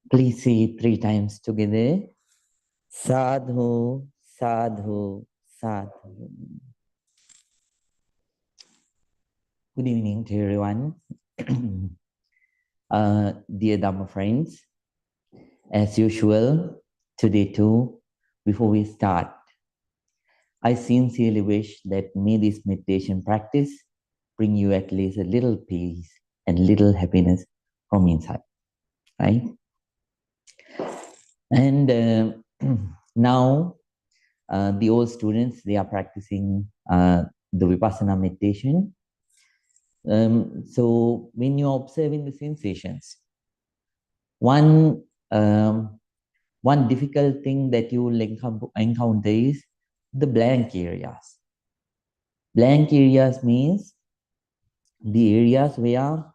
Please say it 3 times together. Sadhu, sadhu, sadhu. Good evening to everyone. Dear Dhamma friends, as usual, today too, before we start, I sincerely wish that may this meditation practice bring you at least a little peace and little happiness from inside, right? And now, the old students, they are practicing the Vipassana meditation. So when you're observing the sensations, one difficult thing that you will encounter is the blank areas. Blank areas means the areas where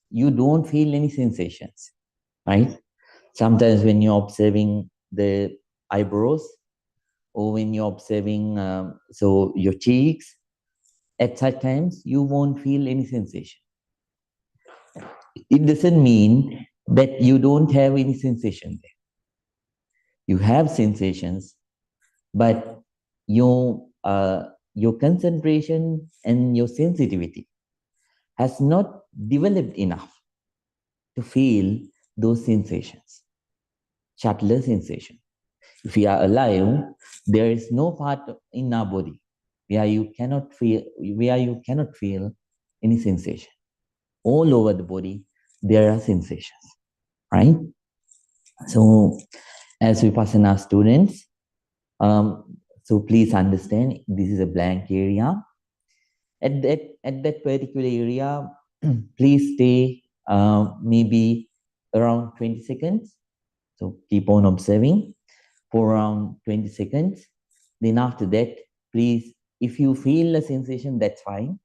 you don't feel any sensations, right? Sometimes when you're observing the eyebrows, or when you're observing so your cheeks, at such times you won't feel any sensation. It doesn't mean that you don't have any sensation there. You have sensations, but your concentration and your sensitivity has not developed enough to feel those sensations, subtler sensations. If we are alive, there is no part in our body where you cannot feel any sensation. All over the body, there are sensations, right? So, as Vipassana students, so please understand this is a blank area. At that particular area, please stay maybe around 20 seconds. So keep on observing for around 20 seconds. Then after that, please, if you feel a sensation, that's fine.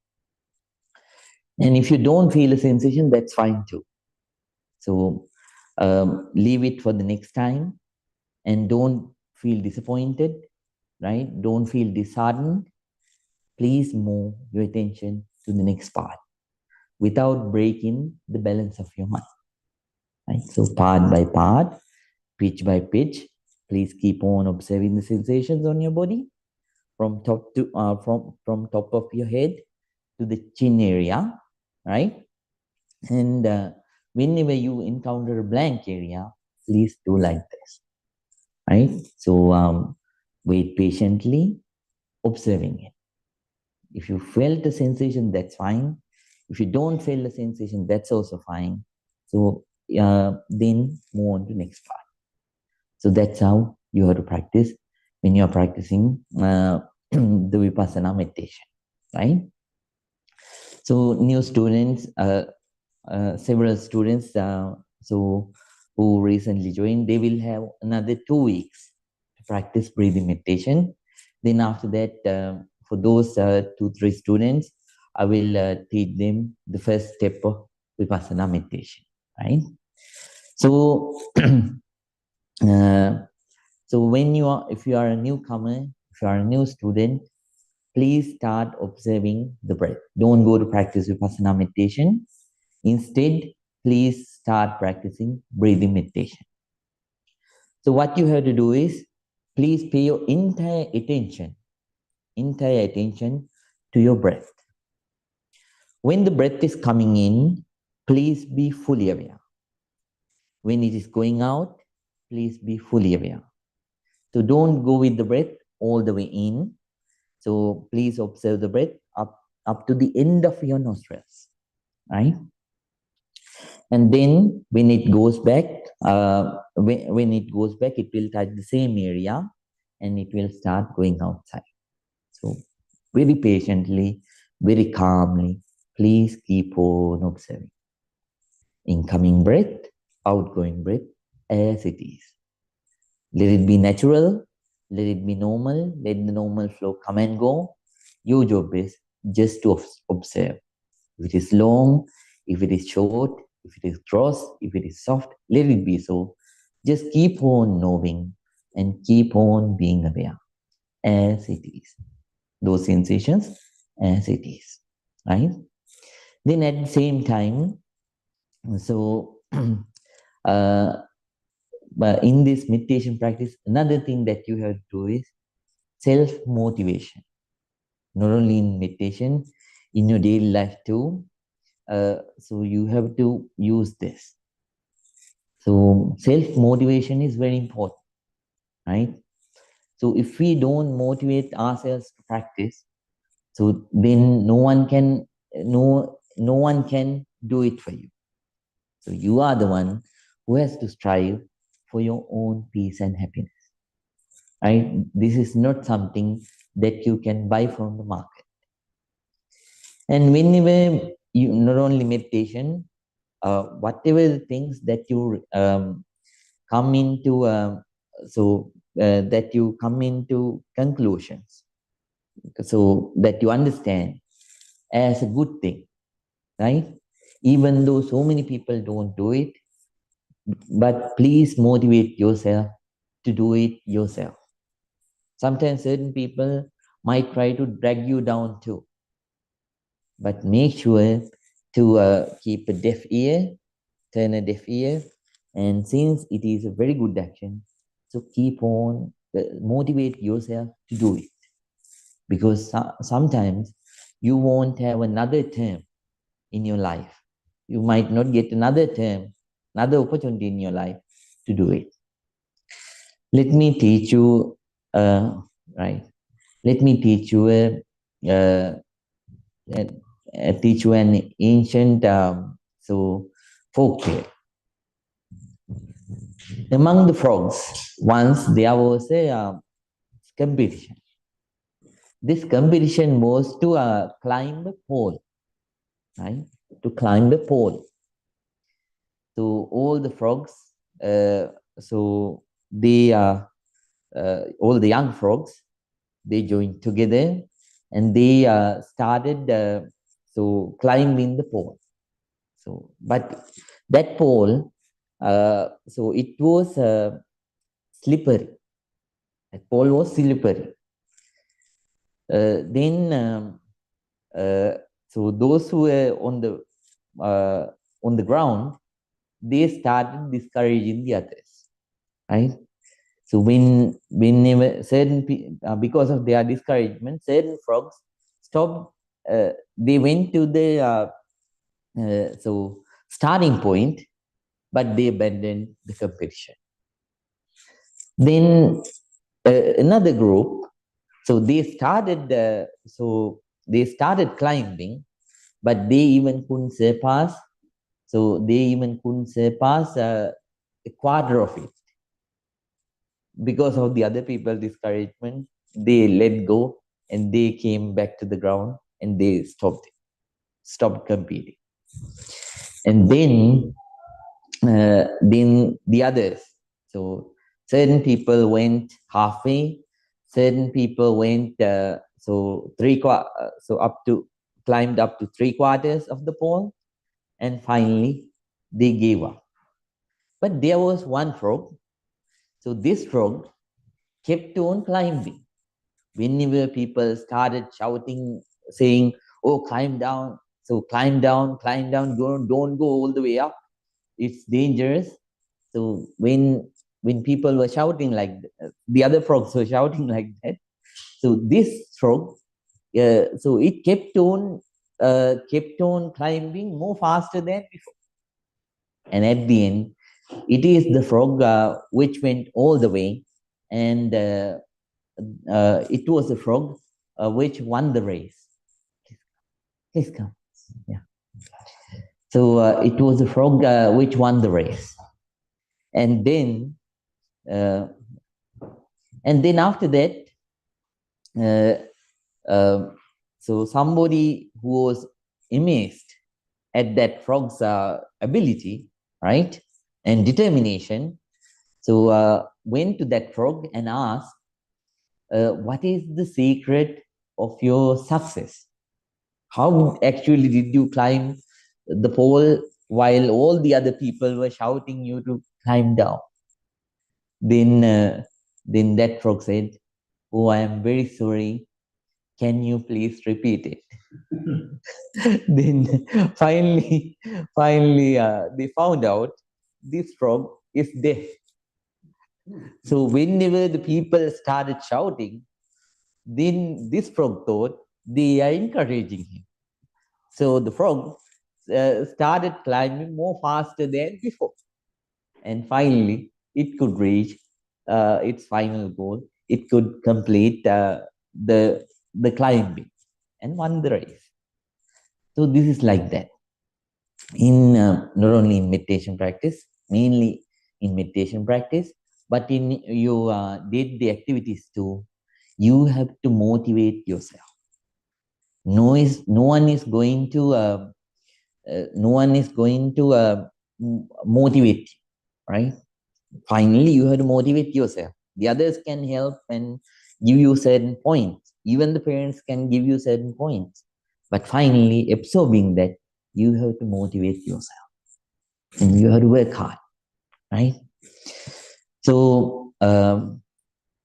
And if you don't feel a sensation, that's fine too. So leave it for the next time and don't feel disappointed, right? Don't feel disheartened. Please move your attention to the next part without breaking the balance of your mind, right? So part by part, pitch by pitch, please keep on observing the sensations on your body from top to from top of your head to the chin area, right? And whenever you encounter a blank area, please do like this. right? So wait patiently, observing it. If you felt the sensation, that's fine. If you don't feel the sensation, that's also fine. So then move on to next part. So that's how you have to practice when you're practicing the Vipassana meditation, right? So new students, several students, who recently joined, they will have another 2 weeks to practice breathing meditation. Then after that, for those 2, 3 students, I will teach them the first step of Vipassana meditation, right? So, uh, if you are a newcomer, if you are a new student, please start observing the breath. Don't go to practice Vipassana meditation. Instead, please start practicing breathing meditation. So what you have to do is, please pay your entire attention to your breath. When the breath is coming in, please be fully aware. When it is going out, please be fully aware. So don't go with the breath all the way in. So please observe the breath up to the end of your nostrils, right? And then when it goes back, when it goes back, it will touch the same area and it will start going outside. So very patiently, very calmly, please keep on observing. Incoming breath, outgoing breath, as it is. Let it be natural, let it be normal, let the normal flow come and go. Your job is just to observe. If it is long, if it is short, if it is gross, if it is soft, let it be so. Just keep on knowing and keep on being aware as it is. Those sensations as it is, right? Then at the same time, so but in this meditation practice, another thing that you have to do is self-motivation. Not only in meditation, in your daily life too. So you have to use this. So self-motivation is very important, right? So if we don't motivate ourselves to practice, so then no one can do it for you. So you are the one who has to strive for your own peace and happiness, right? This is not something that you can buy from the market. And whenever you, not only meditation, whatever the things that you come into, that you come into conclusions, so that you understand as a good thing, right? Even though so many people don't do it, but please motivate yourself to do it yourself. Sometimes certain people might try to drag you down too, but make sure to keep a deaf ear, turn a deaf ear, and since it is a very good action, so keep on, motivate yourself to do it, because sometimes you won't have another term in your life. You might not get another term, another opportunity in your life to do it. Let me teach you, right? Let me teach you uh, teach you an ancient folk tale. Among the frogs, once there was a competition. This competition was to climb the pole, right? To climb the pole. So all the frogs, so they all the young frogs, they joined together and they started climbing the pole. So, but that pole, so it was slippery. That pole was slippery. Then so those who were on the ground, they started discouraging the others, right? So whenever because of their discouragement, certain frogs stopped. They went to the starting point, but they abandoned the competition. Then another group, so they started climbing, but they even couldn't surpass. So they even couldn't surpass a quarter of it because of the other people's discouragement. They let go and they came back to the ground and they stopped competing. And then the others. So certain people went halfway, certain people went so up to climbed up to 3/4 of the pole, and finally they gave up. But there was one frog. So this frog kept on climbing. Whenever people started shouting, saying, "Oh, climb down! So climb down! Don't go all the way up. It's dangerous." So when people were shouting like the other frogs were shouting like that, so this frog, so it kept on climbing more faster than before, and at the end, it is the frog which went all the way, and it was the frog which won the race. Please come. Yeah. So it was the frog which won the race, and then uh, after that, uh, uh, so somebody who was amazed at that frog's ability, right, and determination, so went to that frog and asked, "What is the secret of your success? How actually did you climb the pole while all the other people were shouting you to climb down?" Then, then that frog said, "Oh, I am very sorry. Can you please repeat it?" Then finally, they found out this frog is deaf. So whenever the people started shouting, then this frog thought they are encouraging him. So the frog started climbing more faster than before. And finally, it could reach its final goal. It could complete the climbing and won the race. So this is like that. In not only in meditation practice, mainly in meditation practice, but in your day-to-day activities too, you have to motivate yourself. No one is going to motivate you, right? Finally, you have to motivate yourself. The others can help and give you certain points. Even the parents can give you certain points. But finally, absorbing that, you have to motivate yourself and you have to work hard, right? So,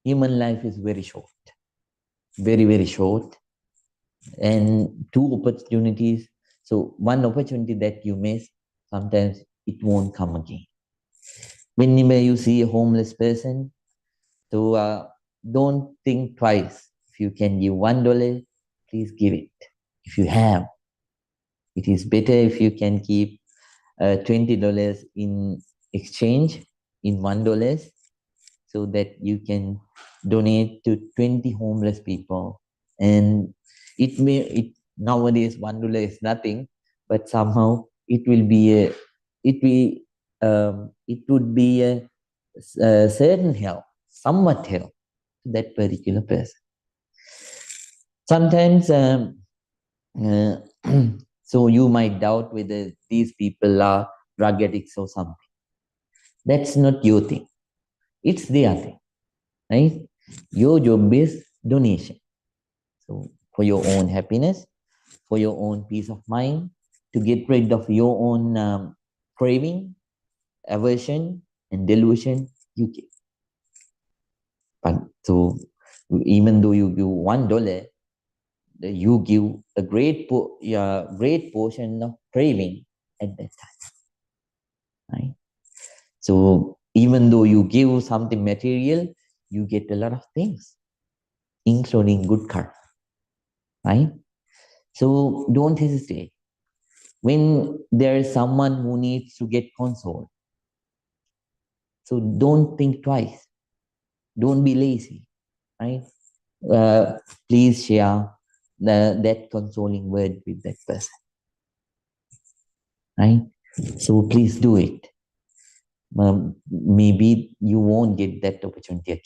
human life is very short, very, very short, and two opportunities. So, one opportunity that you miss, sometimes it won't come again. Whenever you see a homeless person, so don't think twice. If you can give $1, please give it. If you have, it is better if you can keep $20 in exchange in $1, so that you can donate to 20 homeless people. And it nowadays $1 is nothing, but somehow it will be a it be it would be a certain help, somewhat help to that particular person. Sometimes, uh, so you might doubt whether these people are drug addicts or something. That's not your thing. It's their thing, right? Your job is donation. So for your own happiness, for your own peace of mind, to get rid of your own craving, aversion, and delusion, you give. But so even though you give $1, you give a great portion of craving at that time, right? So even though you give something material, you get a lot of things, including good karma, right? So don't hesitate. When there is someone who needs to get consoled, so don't think twice. Don't be lazy, right? Please share that consoling word with that person, right? So please do it. Maybe you won't get that opportunity again.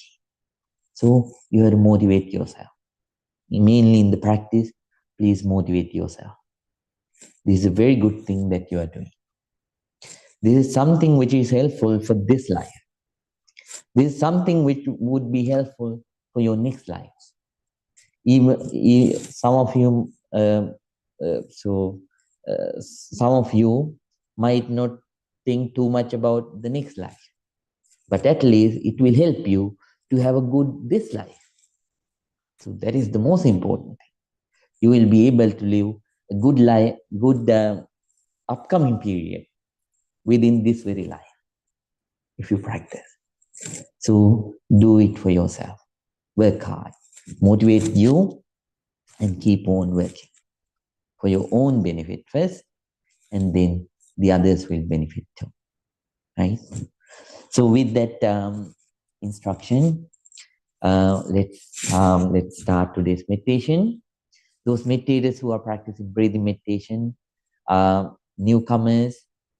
So you have to motivate yourself. Mainly in the practice, please motivate yourself. This is a very good thing that you are doing. This is something which is helpful for this life. This is something which would be helpful for your next life. Even some of you, some of you might not think too much about the next life, but at least it will help you to have a good this life. So that is the most important thing. You will be able to live a good life, good upcoming period within this very life if you practice. So do it for yourself. Work hard. Motivate you and keep on working for your own benefit first, and then the others will benefit too. Right? So with that instruction, let's start today's meditation. Those meditators who are practicing breathing meditation, newcomers,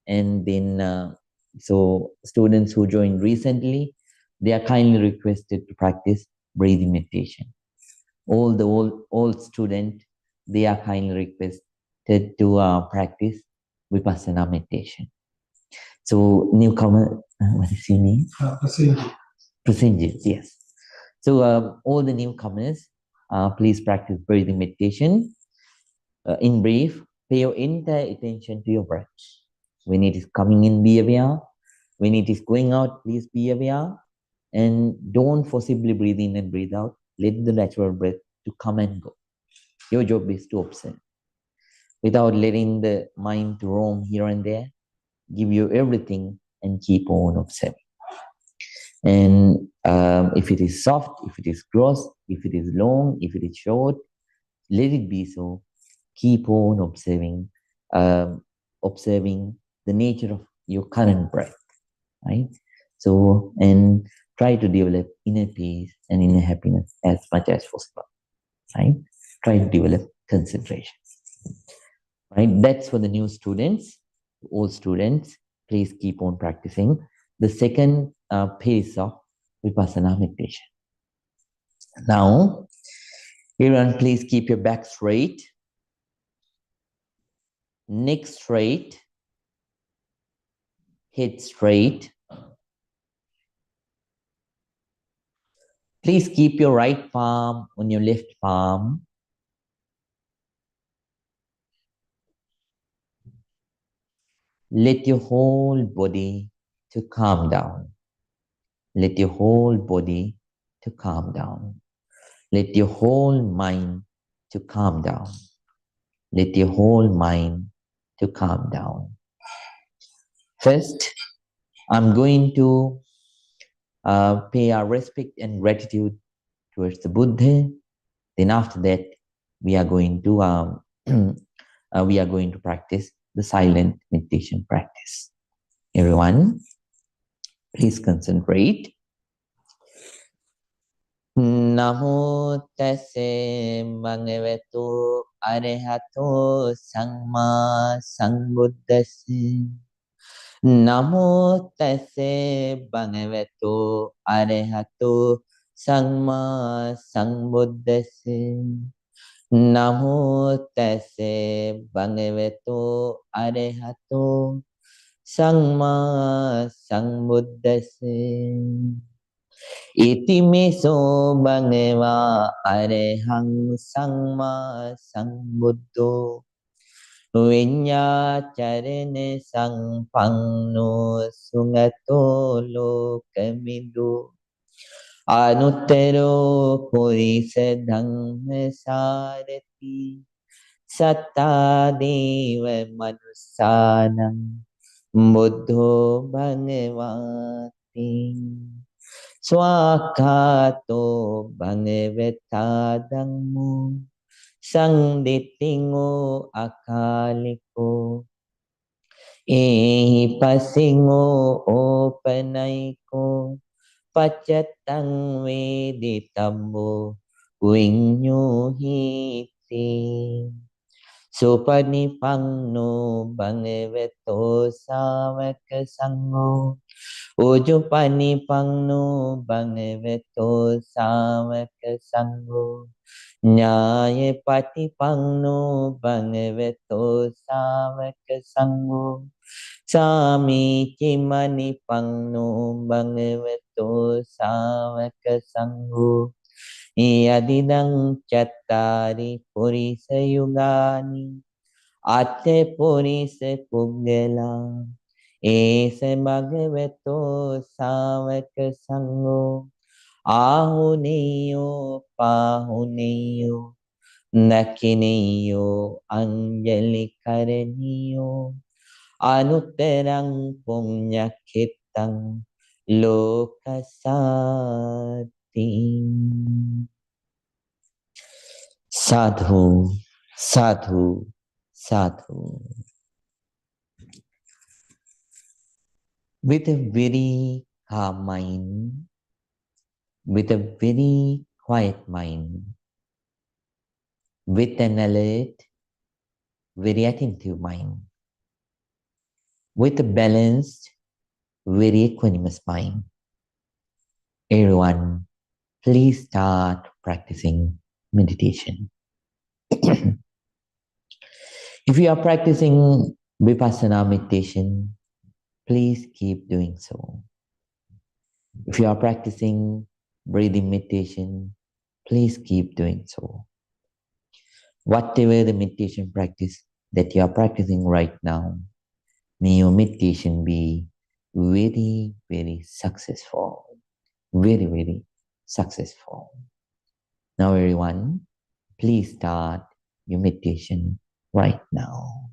and then so students who joined recently, they are kindly requested to practice breathing meditation. All the old students, they are kindly requested to practice vipassana meditation. So newcomer, what is your name? Prasenjit, yes. So all the newcomers, please practice breathing meditation. In brief, pay your entire attention to your breath. When it is coming in, be aware. When it is going out, please be aware. And don't forcibly breathe in and breathe out. Let the natural breath to come and go. Your job is to observe. Without letting the mind to roam here and there, give you everything and keep on observing. And if it is soft, if it is gross, if it is long, if it is short, let it be so. Keep on observing, observing the nature of your current breath, right? So, and try to develop inner peace and inner happiness as much as possible, right? Try to develop concentration, right? That's for the new students. All students, please keep on practicing the second pace of Vipassana meditation. Now, everyone, please keep your back straight, neck straight, head straight. Please keep your right palm on your left palm. Let your whole body to calm down. Let your whole body to calm down. Let your whole mind to calm down. Let your whole mind to calm down. First, I'm going to pay our respect and gratitude towards the Buddha. Then after that, we are going to practice the silent meditation practice. Everyone, please concentrate. Namo tassa bhagavato arahato samma sambuddhassa. Namo tassa bhagavato arahato samma sambuddhassa. Namo tassa bhagavato arahato samma sambuddhassa. Itimeso bhagava arahang samma sambuddho vinyacharane sampanno sungato lokamido anuttaro purisa dhamma sarati satta deva manusanam buddho bhagavati Swakato bhagavata dhammo sangditingo akaliko ehi pasingo opanaiko Pachatang veditambo vinyuhiti. Supanipanno bhagavato savaka sangho. Ujupanipanno bhagavato savaka sangho. Nyaya patipanno bhagavato savaka sangho. Sami Chimani Pangno Bhagavato Savaka Sangho. Yadidang Chattari Purisa Yugani Ate Purisa Puggala Ese Bhagavato Savaka Sangho. Ahuneyo Pahuneyo Nakineyo Anjali Karaniyo Anutterang Punyakitang Lokasati. Sadhu, sadhu, sadhu. With a very calm mind, with a very quiet mind, with an alert, very attentive mind, with a balanced, very equanimous mind. Everyone, please start practicing meditation. If you are practicing Vipassana meditation, please keep doing so. If you are practicing breathing meditation, please keep doing so. Whatever the meditation practice that you are practicing right now, may your meditation be very, very successful. Very, very successful. Now everyone, please start your meditation right now.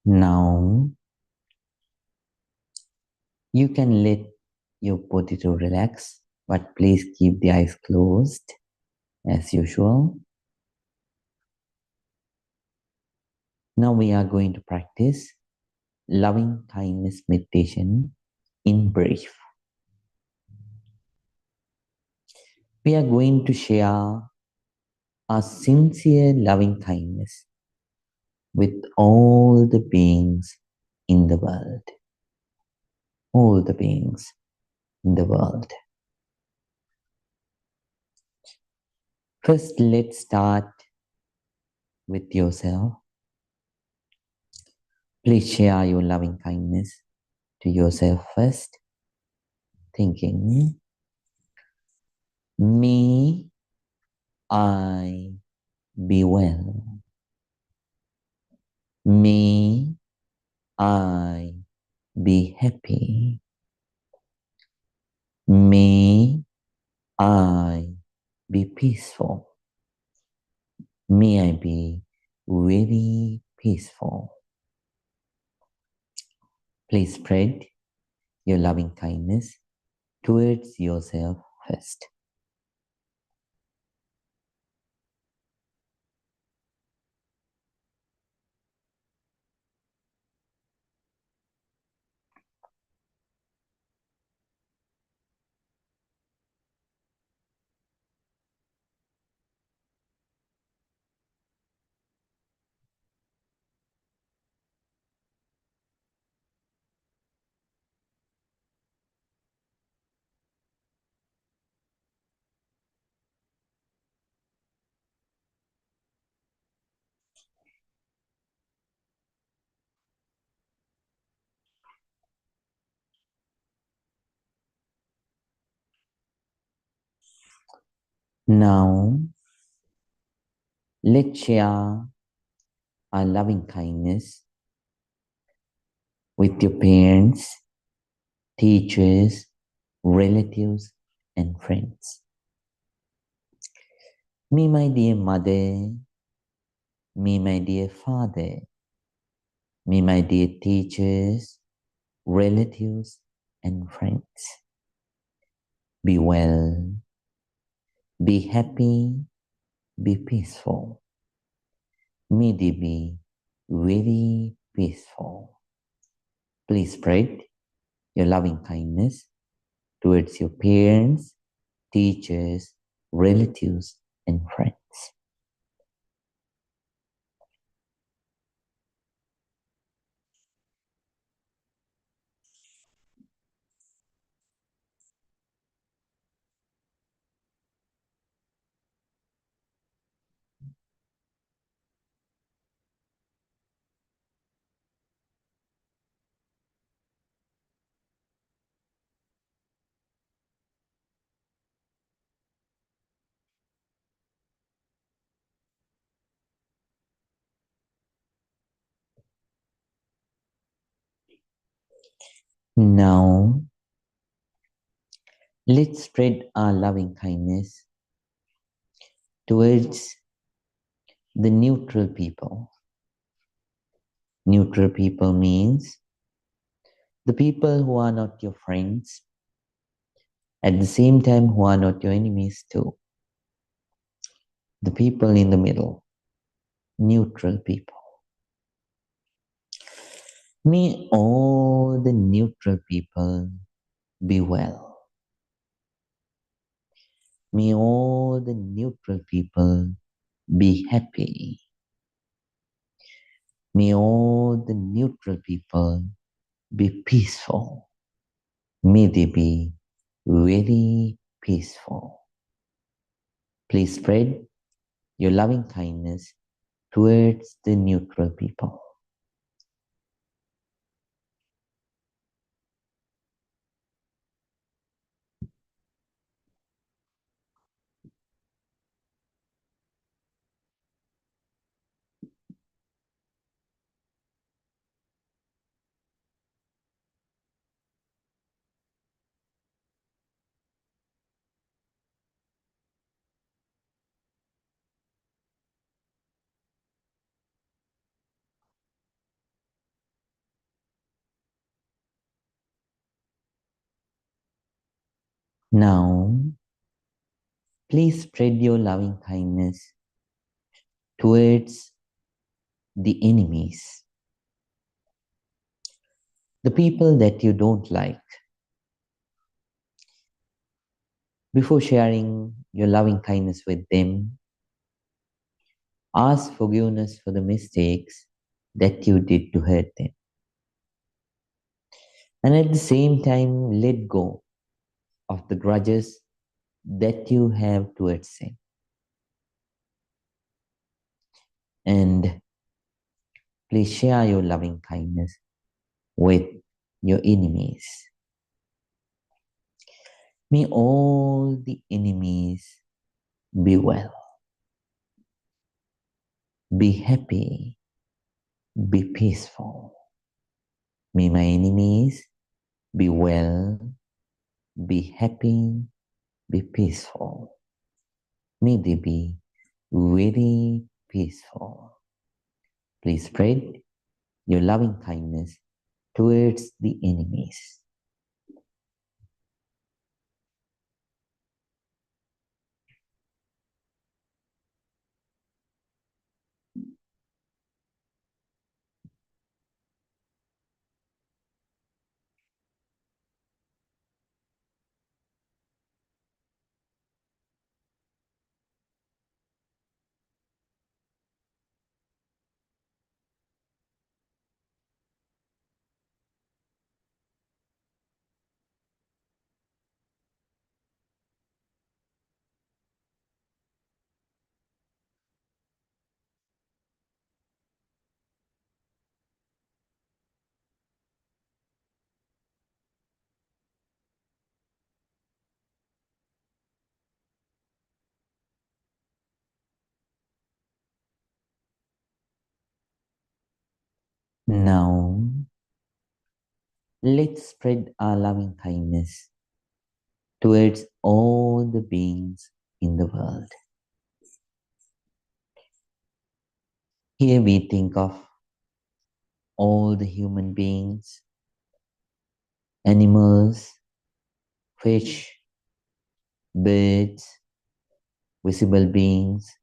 Now you can let your body to relax, but please keep the eyes closed as usual. Now we are going to practice loving kindness meditation in brief. We are going to share our sincere loving kindness with all the beings in the world. All the beings in the world. First, let's start with yourself. Please share your loving kindness to yourself first, thinking, may I be well. May I be happy. May I be peaceful. May I be very peaceful. Please spread your loving kindness towards yourself first. Now, let's share our loving kindness with your parents, teachers, relatives, and friends. Me, my dear mother, me, my dear father, me, my dear teachers, relatives, and friends. Be well, be happy, be peaceful. May they be very peaceful. Please spread your loving kindness towards your parents, teachers, relatives, and friends. Now, let's spread our loving kindness towards the neutral people. Neutral people means the people who are not your friends, at the same time who are not your enemies too. The people in the middle, neutral people. May all the neutral people be well. May all the neutral people be happy. May all the neutral people be peaceful. May they be very peaceful. Please spread your loving kindness towards the neutral people. Now, please spread your loving kindness towards the enemies, the people that you don't like. Before sharing your loving kindness with them, ask forgiveness for the mistakes that you did to hurt them. And at the same time, let go of the grudges that you have towards them. And please share your loving kindness with your enemies. May all the enemies be well, be happy, be peaceful. May my enemies be well, be happy, be peaceful. May they be very peaceful. Please spread your loving kindness towards the enemies. Now, let's spread our loving kindness towards all the beings in the world. Here we think of all the human beings, animals, fish, birds, visible beings,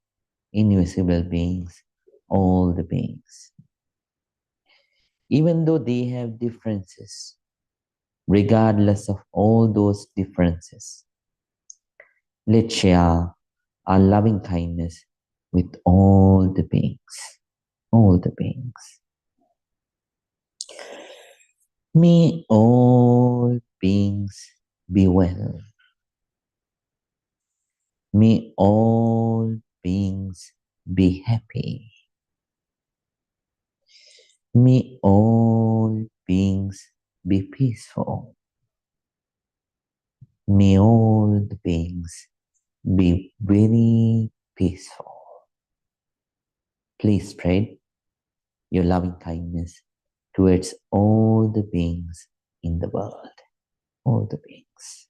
invisible beings, all the beings. Even though they have differences, regardless of all those differences, let's share our loving kindness with all the beings, all the beings. May all beings be well. May all beings be happy. May all beings be peaceful. May all the beings be very peaceful. Please spread your loving kindness towards all the beings in the world, all the beings.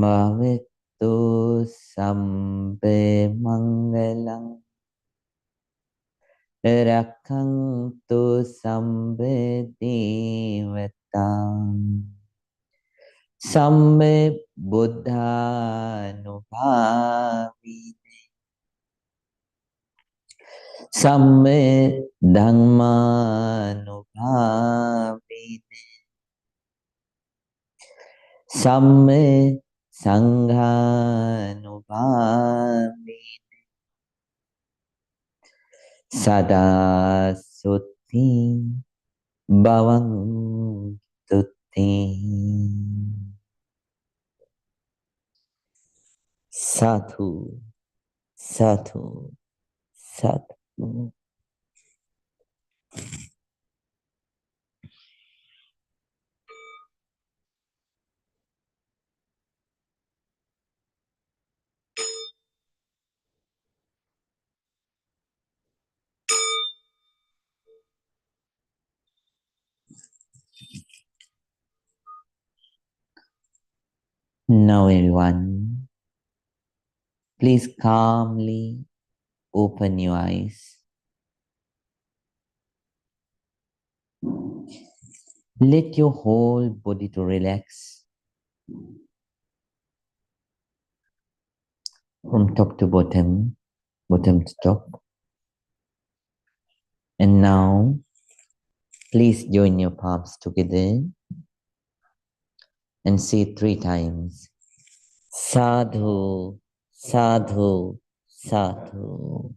Bhavettu Sambe Mangalam Rakhantu Sambe Devatam Sambe Buddhanubhavi Sambe Dhammanubhavi Sambe Sanghanubhavi Sada Suti Bhavang Tuti. Sadhu, sadhu, sadhu. Now, everyone, please calmly open your eyes. Let your whole body to relax from top to bottom, bottom to top. And now, please join your palms together and say 3 times, Sadhu, Sadhu, Sadhu.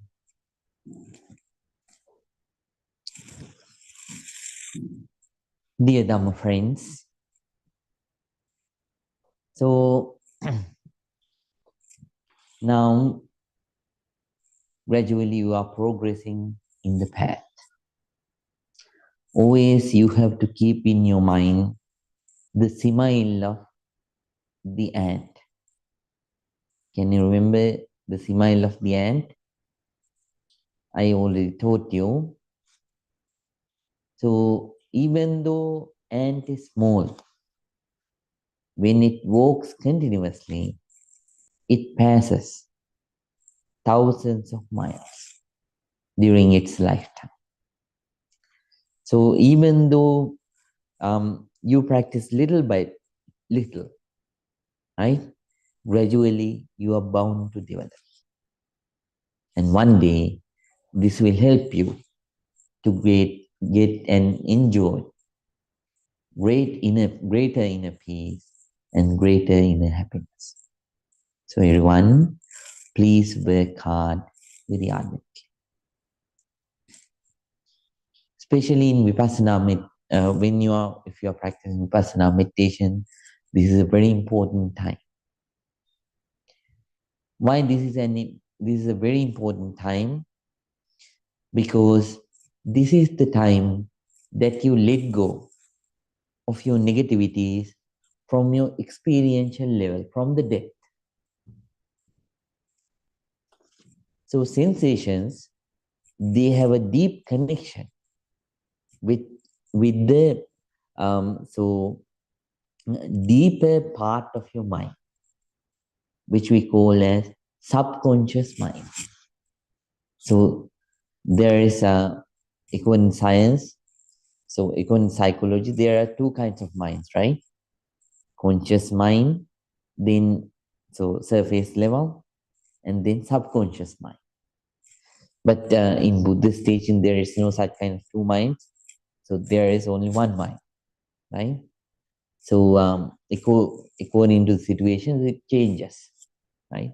Dear Dhamma friends, so now gradually you are progressing in the path. Always you have to keep in your mind the smile of the ant. Can you remember the smile of the ant? I already taught you. So even though ant is small, when it walks continuously, it passes thousands of miles during its lifetime. So even though you practice little by little, right? Gradually you are bound to develop. And one day this will help you to get and enjoy greater inner peace and greater inner happiness. So everyone, please work hard very ardently. Especially in Vipassana, if you are practicing Vipassana meditation, this is a very important time. Why this is a very important time? Because this is the time that you let go of your negativities from your experiential level, from the depth. So sensations, they have a deep connection with the deeper part of your mind, which we call as subconscious mind. So there is according to science, so according to psychology, there are 2 kinds of minds, right? Conscious mind, then so surface level, and then subconscious mind. But in Buddhist teaching, there is no such kind of 2 minds. So there is only one mind, right? So according to the situations, it changes, right?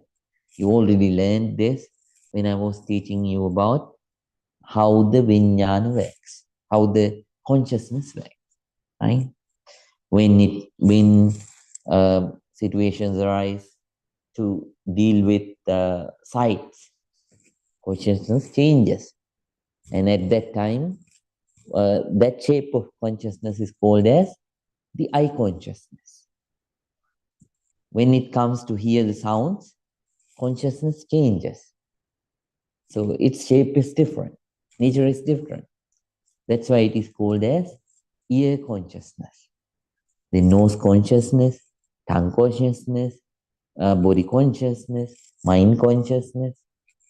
You already learned this when I was teaching you about how the vijnana works, how the consciousness works, right? When situations arise to deal with sights, consciousness changes, and at that time, that shape of consciousness is called as the eye consciousness. When it comes to hear the sounds, consciousness changes. So its shape is different. Nature is different. That's why it is called as ear consciousness. The nose consciousness, tongue consciousness, body consciousness, mind consciousness.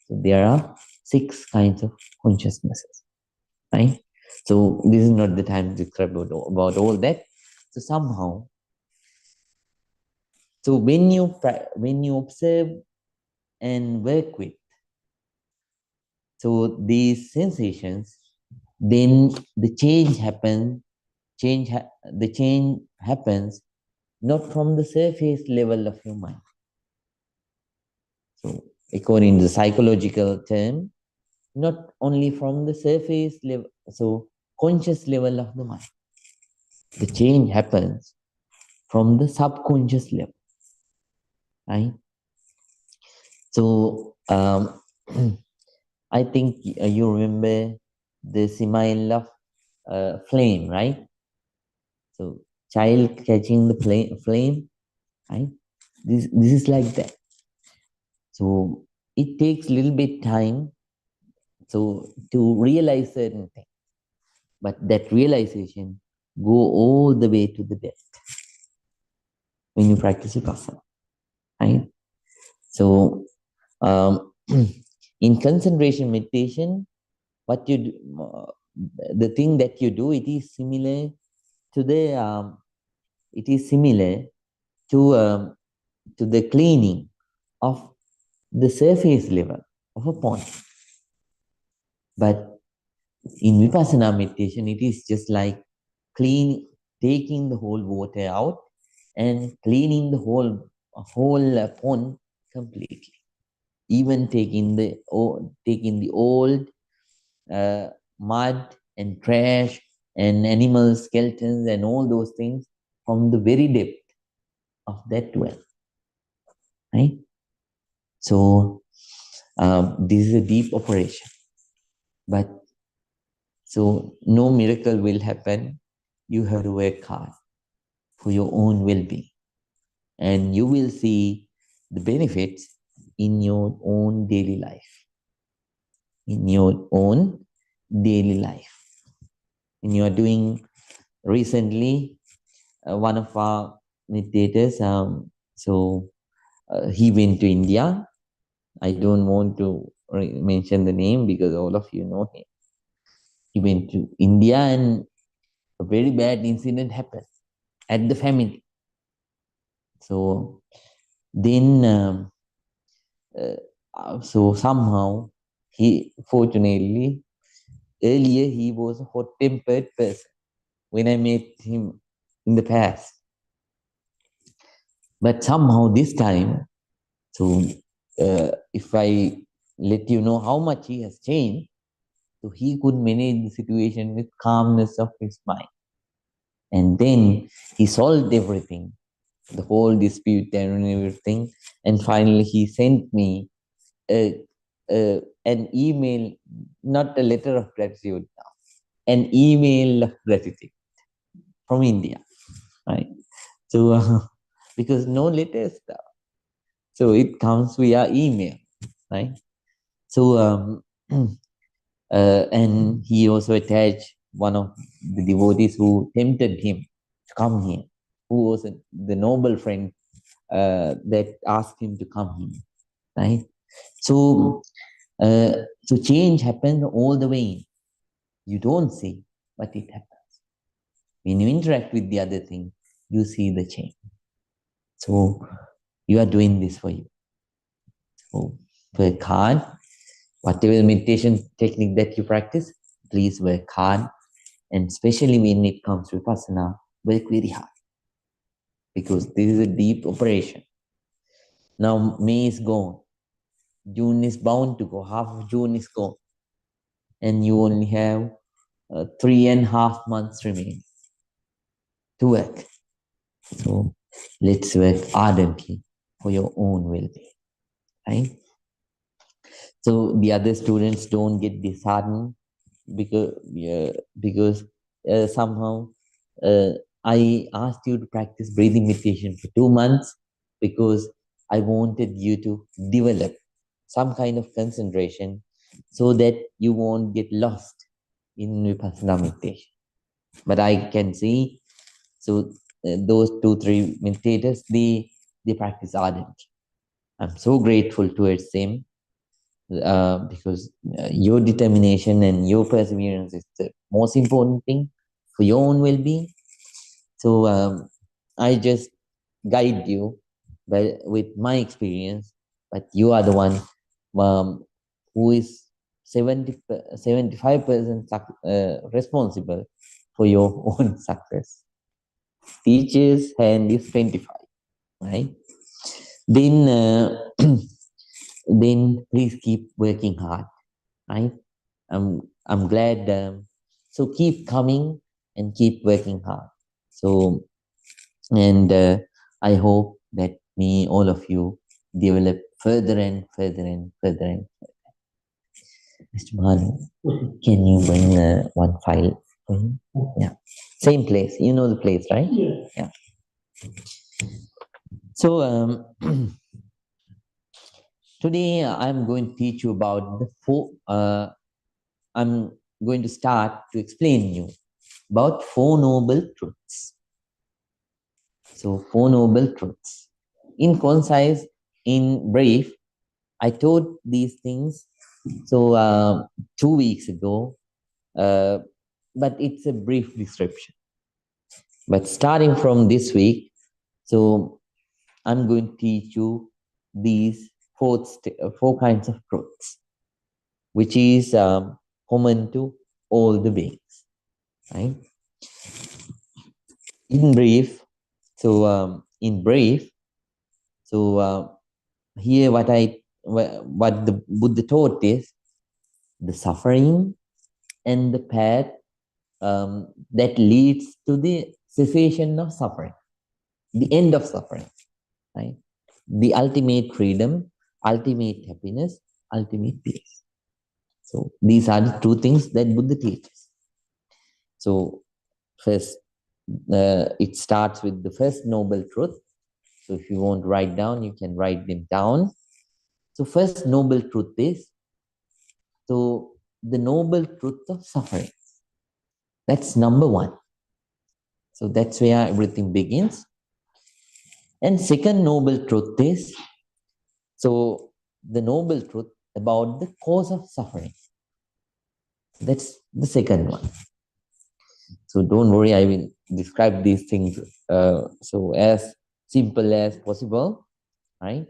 So there are 6 kinds of consciousnesses, right? So this is not the time to describe about all that. So somehow, so when you observe and work with so these sensations, then the the change happens not from the surface level of your mind. So according to the psychological term, not only from the surface level, so conscious level of the mind. The change happens from the subconscious level, right? So I think you remember the Simail of flame, right? So child catching the flame, right? This is like that. So it takes a little bit time so to realize certain things, but that realization go all the way to the depth when you practice vipassana, right? So in concentration meditation, what you do, the thing that you do, it is similar to the it is similar to the cleaning of the surface level of a pond. But in vipassana meditation, it is just like taking the whole water out and cleaning the whole pond completely. Even taking the old mud and trash and animal skeletons and all those things from the very depth of that well, right? So this is a deep operation, but so no miracle will happen. You have to work hard for your own well-being, and you will see the benefits in your own daily life. In your own daily life. And you are doing recently, one of our meditators, he went to India. I don't want to mention the name because all of you know him. He went to India and a very bad incident happened at the family. So then, so somehow fortunately, earlier he was a hot-tempered person when I met him in the past. But somehow this time, so if I let you know how much he has changed, so he could manage the situation with calmness of his mind. And then he solved everything, the whole dispute and everything. And finally he sent me an email, not a letter of gratitude now, an email of gratitude from India, right? So, because no letters now. So it comes via email, right? So, and he also attached one of the devotees who tempted him to come here, who was the noble friend that asked him to come here, right? So, so change happens all the way. You don't see, but it happens. When you interact with the other thing, you see the change. So you are doing this for you. So work hard. Whatever meditation technique that you practice, please work hard. And especially when it comes to vipassana, work very hard. Because this is a deep operation. Now May is gone. June is bound to go. Half of June is gone. And you only have 3.5 months remaining to work. So let's work ardently for your own well-being, right? So the other students don't get disheartened because somehow I asked you to practice breathing meditation for 2 months because I wanted you to develop some kind of concentration so that you won't get lost in vipassana meditation. But I can see, so those 2-3 meditators, they practice ardently. I'm so grateful towards them because your determination and your perseverance is the most important thing for your own well-being. So I just guide you with my experience, but you are the one who is 75% responsible for your own success. Teacher's hand is 25, right? Then, then please keep working hard. right? I'm glad. So keep coming and keep working hard. So, and I hope that all of you, develop further and further and further and Mr. Bhanu, can you bring one file for him? Yeah. Same place. You know the place, right? Yeah. So today I'm going to teach you about the four. I'm going to start to explain you about four noble truths. So four noble truths. In concise, in brief, I taught these things. So 2 weeks ago, uh, but it's a brief description. But starting from this week, so I'm going to teach you these four kinds of truths, which is common to all the beings. Right? In brief, here what the Buddha taught is the suffering and the path that leads to the cessation of suffering, the end of suffering, right? The ultimate freedom, ultimate happiness, ultimate peace. So these are the two things that Buddha teaches. So first, it starts with the first noble truth. So if you want to write down, you can write them down. So first noble truth is the noble truth of suffering. That's number one. So that's where everything begins. And second noble truth is the noble truth about the cause of suffering. That's the second one. So don't worry, I will describe these things so as simple as possible, right?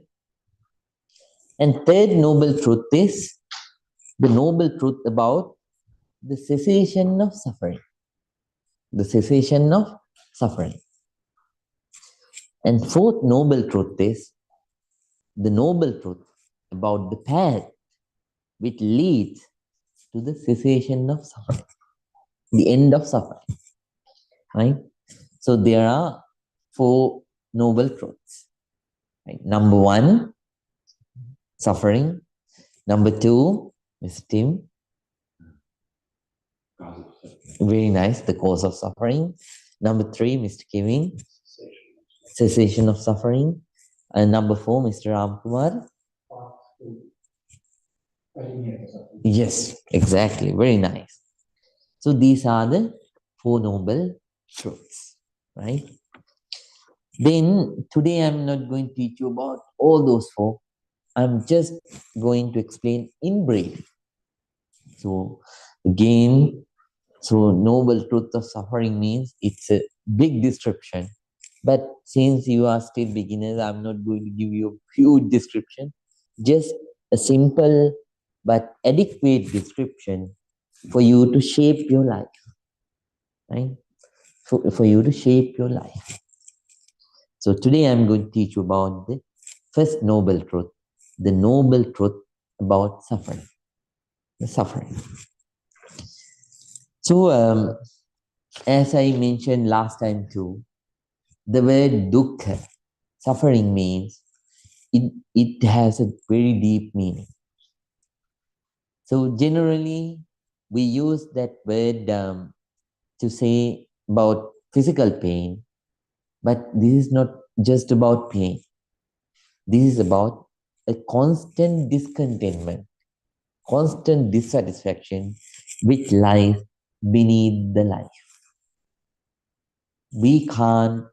And third noble truth is the noble truth about the cessation of suffering. The cessation of suffering. And fourth noble truth is the noble truth about the path which leads to the cessation of suffering, the end of suffering. Right? So there are four noble truths. Right? Number one, suffering. Number two, Mr. Tim. Very nice, the cause of suffering. Number three, Mr. Kevin, cessation of suffering. And number four, Mr. Ramkumar. Yes, exactly. Very nice. So these are the four noble truths, right? Then today I'm not going to teach you about all those four. I'm just going to explain in brief. So again, noble truth of suffering means it's a big description. But since you are still beginners, I'm not going to give you a huge description. Just a simple but adequate description for you to shape your life. Right? For you to shape your life. So today I'm going to teach you about the first noble truth, the noble truth about suffering, the suffering. So as I mentioned last time too, the word dukkha, suffering means, it has a very deep meaning. So generally, we use that word to say about physical pain, but this is not just about pain. This is about a constant discontentment, constant dissatisfaction which lies beneath the life. We can't,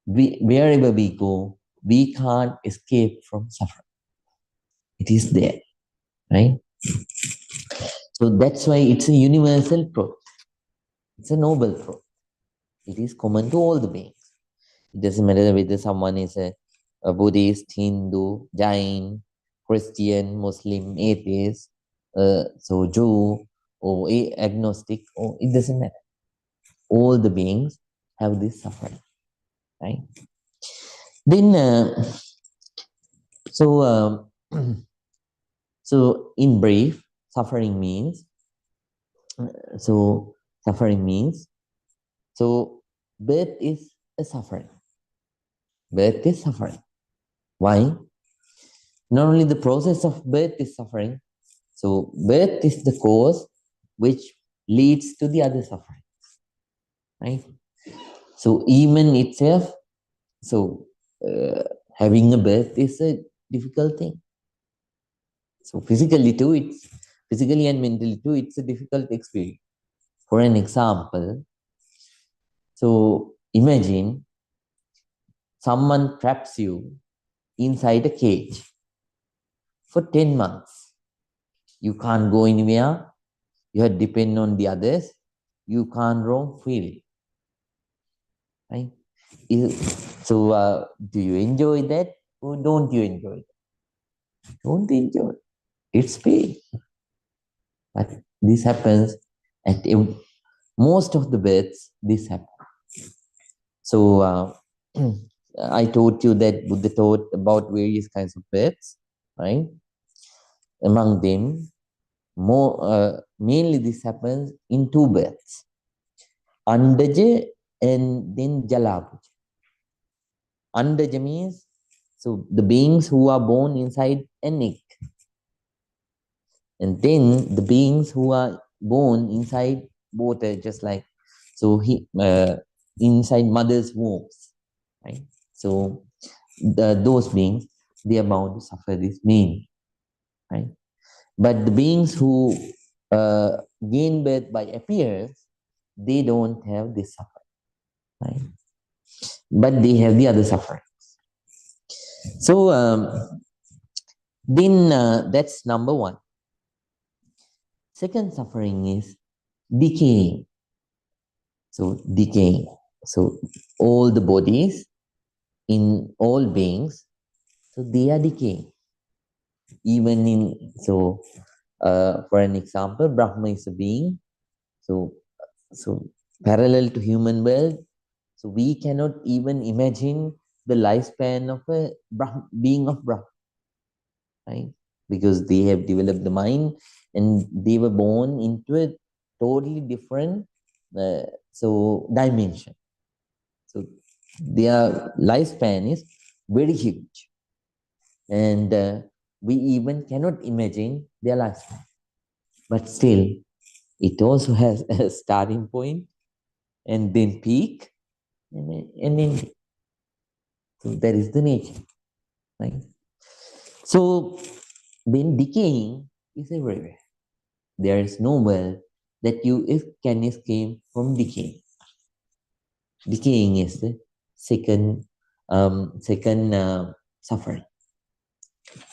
wherever we go, we can't escape from suffering. It is there, right? So that's why it's a universal truth. It's a noble truth. It is common to all the beings. It doesn't matter whether someone is a Buddhist, Hindu, Jain, Christian, Muslim, atheist, Jew, or agnostic, or it doesn't matter. All the beings have this suffering, right? Then, So in brief, suffering means, so suffering means, so birth is a suffering. Birth is suffering. Why? Not only the process of birth is suffering, so birth is the cause which leads to the other suffering, right? So even itself, so having a birth is a difficult thing. So physically and mentally too, it's a difficult experience. For an example, so imagine someone traps you inside a cage for 10 months. You can't go anywhere. You have to depend on the others. You can't roam freely. Right? So, do you enjoy that or don't you enjoy it? Don't enjoy it. It's pain. But this happens at most of the births. This happens. So, I told you that Buddha taught about various kinds of births, right? Among them, mainly this happens in two births, Andaja and then Jalabuja. Andaja means, so the beings who are born inside an egg. And then the beings who are born inside water, just like, so inside mother's wombs, right? So those beings, they are bound to suffer this pain, right? But the beings who gain birth by appearance, they don't have this suffering, right? But they have the other suffering. So then that's number one. Second suffering is decaying. So decaying. So all the bodies in all beings, so they are decaying. Even in, so for an example, Brahma is a being. So parallel to human world, so we cannot even imagine the lifespan of a being of Brahma, right? Because they have developed the mind and they were born into a totally different dimension. So their lifespan is very huge, and we even cannot imagine their lifespan. But still, it also has a starting point and then peak and ending. So that is the nature, right? So when decaying is everywhere. There is no world that you can escape from decay. Decaying is the second suffering.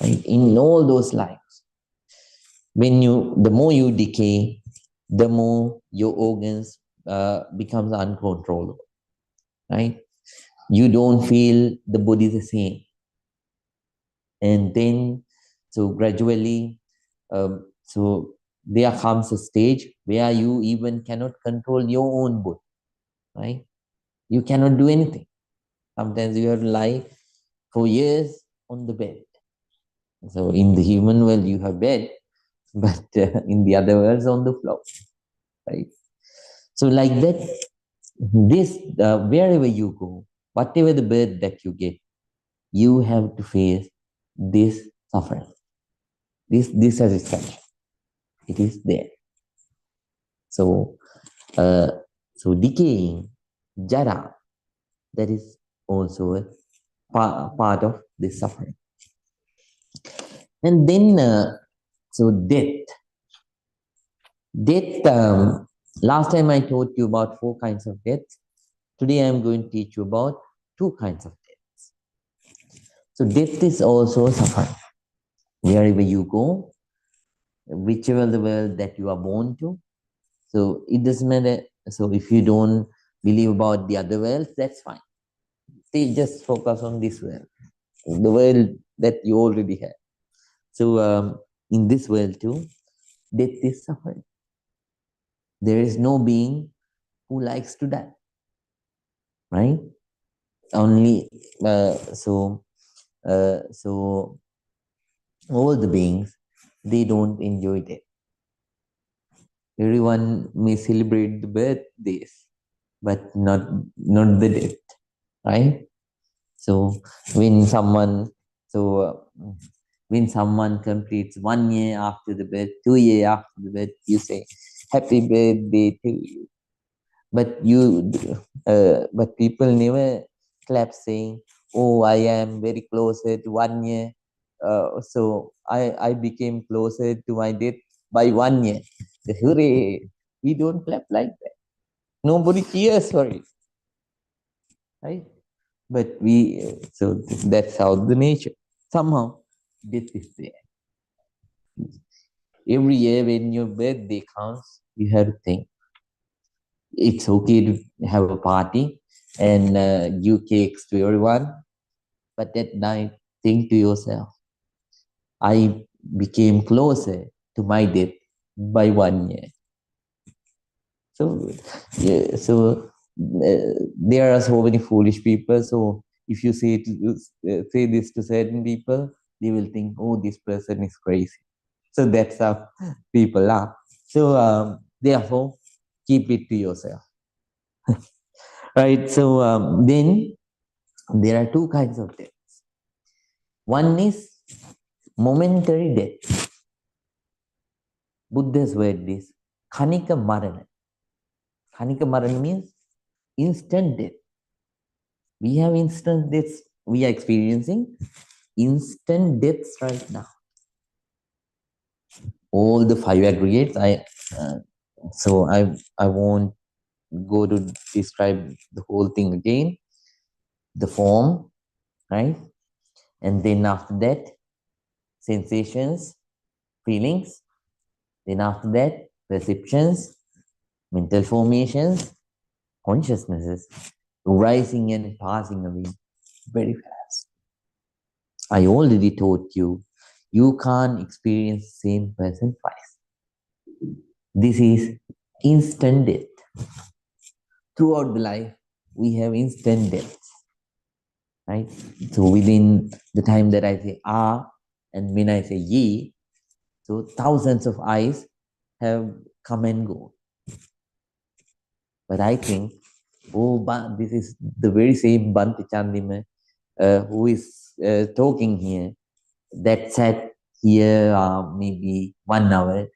Right? In all those lives, the more you decay, the more your organs becomes uncontrollable. Right? You don't feel the body the same, and then so gradually, so there comes a stage where you even cannot control your own body. Right? You cannot do anything. Sometimes you have to lie for years on the bed. So in the human world, you have bed, but in the other worlds, on the floor, right? So like that, this wherever you go, whatever the birth that you get, you have to face this suffering, this dissatisfaction. It is there. So, so decaying, jara, that is also a part of this suffering. And then, so death. Death, last time I taught you about 4 kinds of death. Today I'm going to teach you about 2 kinds of deaths. So death is also suffering. Wherever you go, whichever the world that you are born to. So it doesn't matter. So if you don't believe about the other world, that's fine. Still just focus on this world, the world that you already have. So in this world too, death is suffering. There is no being who likes to die, right? Only so all the beings, they don't enjoy that. Everyone may celebrate the birthdays, but not the death, right? So when someone so when someone completes 1 year after the birth, 2 year after the birth, you say happy birthday to you. But people never clap saying, "Oh, I am very closer to 1 year, so I became closer to my death by 1 year." Hooray! We don't clap like that. Nobody cheers for it, right? But so that's how the nature. Somehow, death is there. Every year when your birthday comes, you have to think it's okay to have a party and give cakes to everyone. But at night, think to yourself, I became closer to my death by 1 year. So, yeah, there are so many foolish people. So if you say this to certain people, they will think, oh, this person is crazy. So that's how people are. So therefore, keep it to yourself, right? So then there are two kinds of death. One is momentary death. Buddha's word is Khanika Marana. Khanika Marana means instant death. We have instant deaths. We are experiencing instant deaths right now. All the five aggregates. I won't go to describe the whole thing again. The form, right? And then after that, sensations, feelings. Then after that, perceptions, mental formations, consciousnesses, rising and passing away very fast. I already taught you, you can't experience the same person twice. This is instant death. Throughout the life, we have instant death, right? So within the time that I say ah, and when I say ye, so thousands of eyes have come and go. But I think, oh, this is the very same Banti Chandima who is talking here, that sat here maybe 1 hour.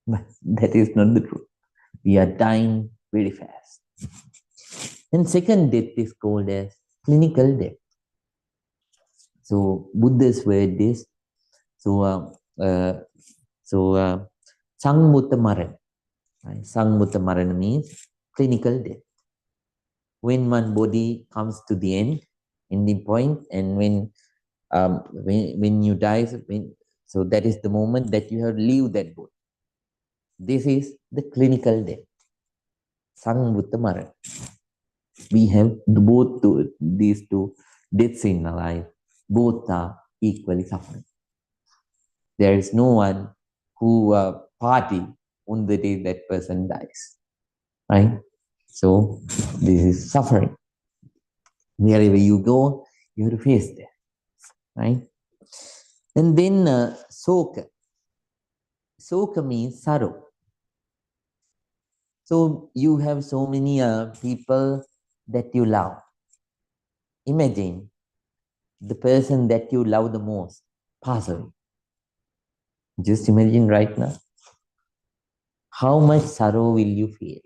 But that is not the truth. We are dying very fast. And second death is called as clinical death. So Buddha's word is so Sangmutta Marana. Right? Sangmutta Marana means clinical death. When one body comes to the ending point, and when you die, so that is the moment that you have to leave that body. This is the clinical death. Sangmutta Marana. We have these two deaths in our life. Both are equally suffering. There is no one who party on the day that person dies, right? So this is suffering. Wherever you go, you have to face that, right? And then soka. Soka means sorrow. So you have so many people that you love. Imagine the person that you love the most pass away. Just imagine right now. How much sorrow will you feel?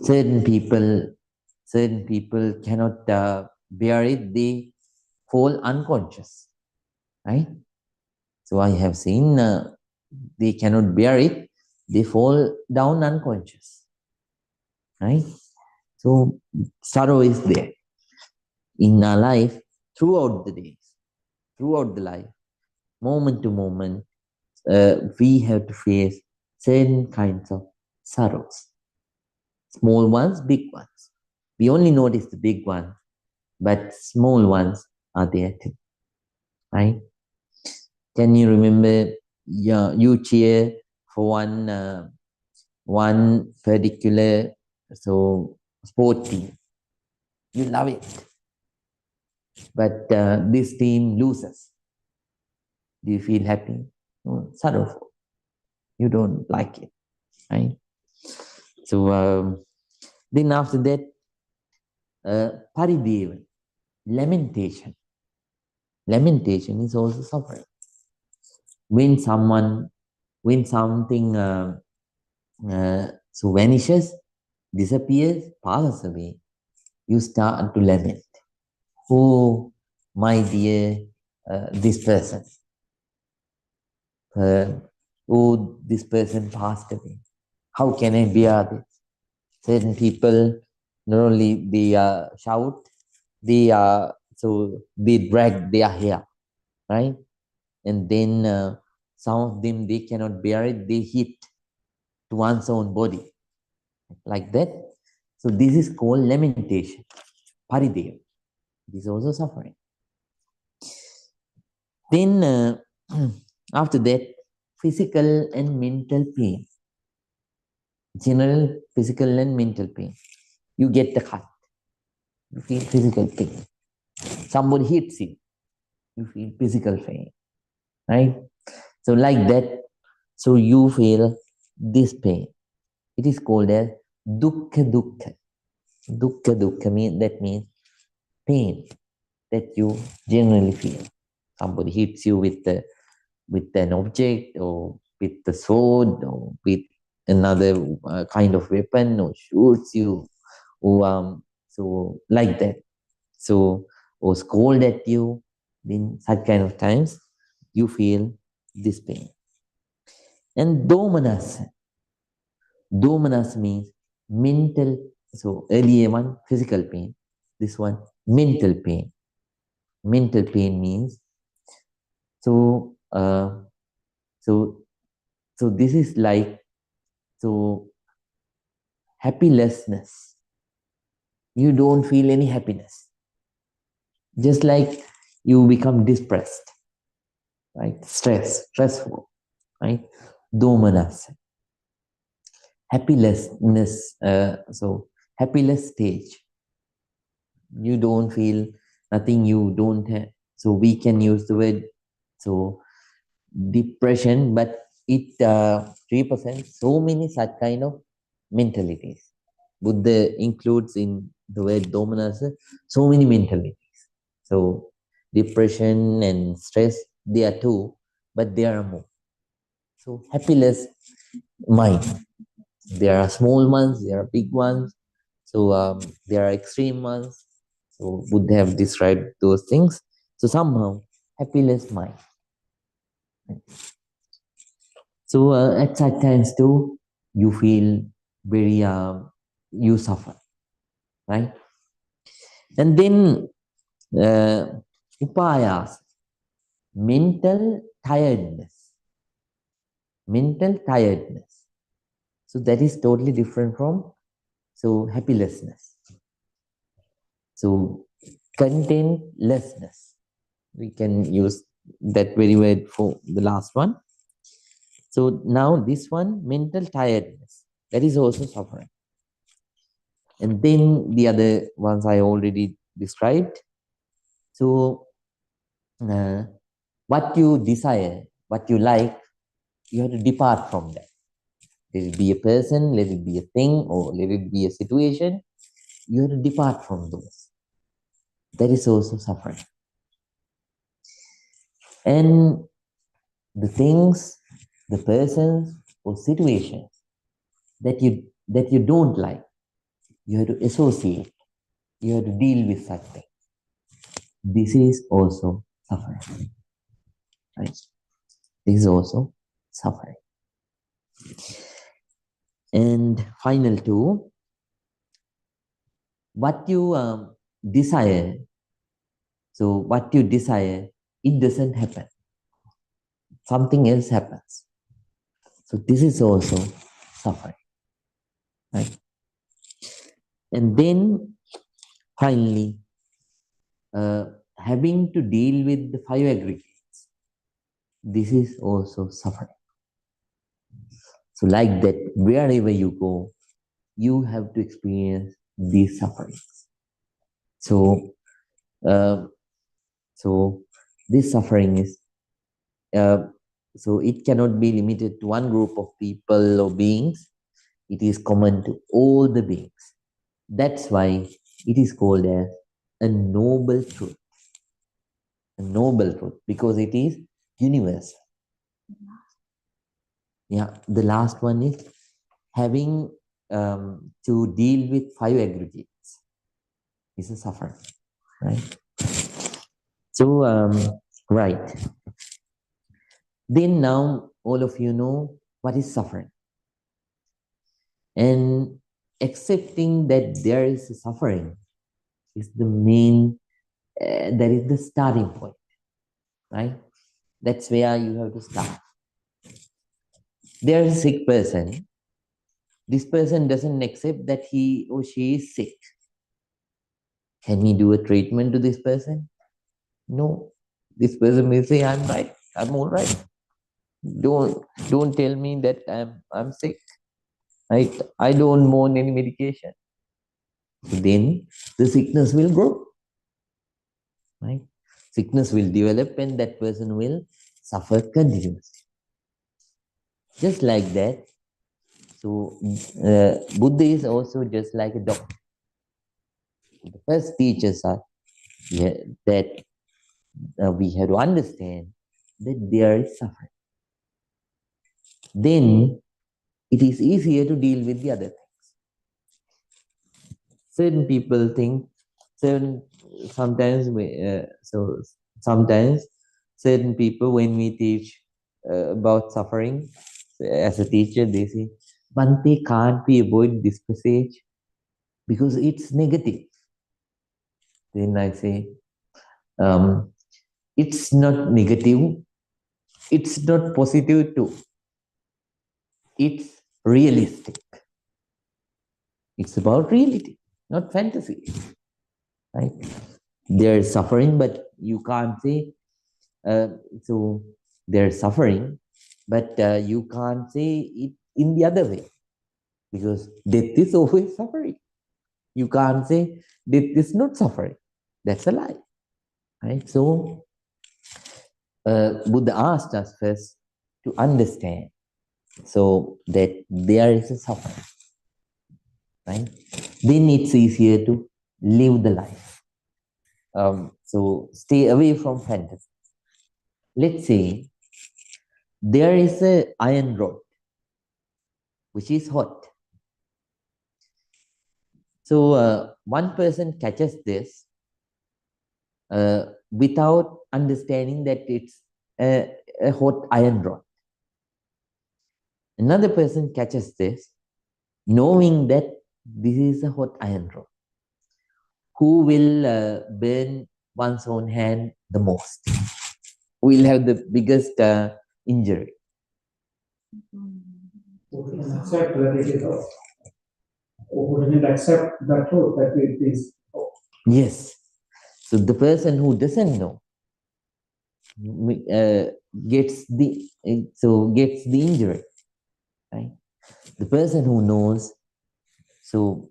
Certain people cannot bear it. They fall unconscious, right? So I have seen they cannot bear it. They fall down unconscious, right? So sorrow is there in our life throughout the days, throughout the life, moment to moment. We have to face certain kinds of sorrows, small ones, big ones. We only notice the big ones, but small ones are there too, right? Can you remember you cheer for one particular sport team? You love it. but this team loses. Do you feel happy? No, sorrowful. You don't like it, right? So then after that, parideva, lamentation. Lamentation is also suffering. When something so vanishes, disappears, passes away, you start to lament. Oh, my dear, this person. Oh, this person passed away. How can I bear this? Certain people, not only they shout, they drag their hair, right? And then some of them, they cannot bear it, they hit to one's own body, like that. So this is called lamentation, paridev. This is also suffering. Then after that, physical and mental pain. General physical and mental pain. You get the cut, you feel physical pain. Somebody hits you feel physical pain, right? So like that, so you feel this pain. It is called as dukkha dukkha. Dukkha dukkha that means pain that you generally feel. Somebody hits you with an object, or with the sword, or with another kind of weapon, or shoots you, or so like that. So, or scold at you. In such kind of times, you feel this pain. And domanas. Domanas means mental. So earlier one, physical pain. This one, mental pain. Mental pain means so so so this is like so happylessness. You don't feel any happiness. Just like you become depressed, right? Stressful, right? Domanas. Happylessness. So happyless stage. You don't feel nothing. You don't have. So we can use the word so depression, but it represents so many such kind of mentalities. Buddha includes in the word domanas so many mentalities. So depression and stress, they are two, but there are more. So happyless mind. There are small ones, there are big ones. So there are extreme ones. So Buddha have described those things. So somehow happyless mind. So at such times too, you feel very you suffer, right? And then upayas, mental tiredness, mental tiredness. So that is totally different from so happylessness. So contentlessness. We can use that very word for the last one. So now this one, mental tiredness, that is also suffering. And then the other ones I already described. So what you desire, what you like, you have to depart from that. Let it be a person, let it be a thing, or let it be a situation. You have to depart from those. That is also suffering. And the things, the persons, or situations that you don't like, you have to associate. You have to deal with such things. This is also suffering. Right? This is also suffering. And final two, what you desire. So what you desire, it doesn't happen. Something else happens. So this is also suffering. Right? And then finally, having to deal with the five aggregates. This is also suffering. So like that, wherever you go, you have to experience these sufferings. So So this suffering is, so it cannot be limited to one group of people or beings. It is common to all the beings. That's why it is called as a noble truth. A noble truth, because it is universal. Yeah, the last one is having to deal with five aggregates is a suffering, right? So, right. Then now all of you know what is suffering. And accepting that there is a suffering is the main, that is the starting point, right? That's where you have to start. There is a sick person. This person doesn't accept that he or she is sick. Can we do a treatment to this person? No. This person may say, I'm right, I'm all right. Don't tell me that I'm sick. Right? I don't want any medication. Then the sickness will grow. Right? Sickness will develop and that person will suffer continuously. Just like that. So Buddha is also just like a doctor. The first teaches us that we have to understand that there is suffering. Then it is easier to deal with the other things. Certain people think, certain sometimes sometimes certain people, when we teach about suffering, as a teacher, they say, Bante, can't we avoid this passage because it's negative? Then I say, um, it's not negative, it's not positive too. It's realistic. It's about reality, not fantasy. Right? There is suffering, but you can't say, so there's suffering, but you can't say it in the other way, because death is always suffering. You can't say death is not suffering. That's a lie. Right? So Buddha asked us first to understand, so that there is a suffering. Right? Then it's easier to live the life. So stay away from fantasy. Let's say there is a iron rod which is hot. So one person catches this without understanding that it's a hot iron rod. Another person catches this knowing that this is a hot iron rod. Who will burn one's own hand the most? Will have the biggest injury? Wouldn't accept that it is hot. Or wouldn't accept the truth that it is hot. Yes. So the person who doesn't know gets the gets the injury, right? The person who knows, so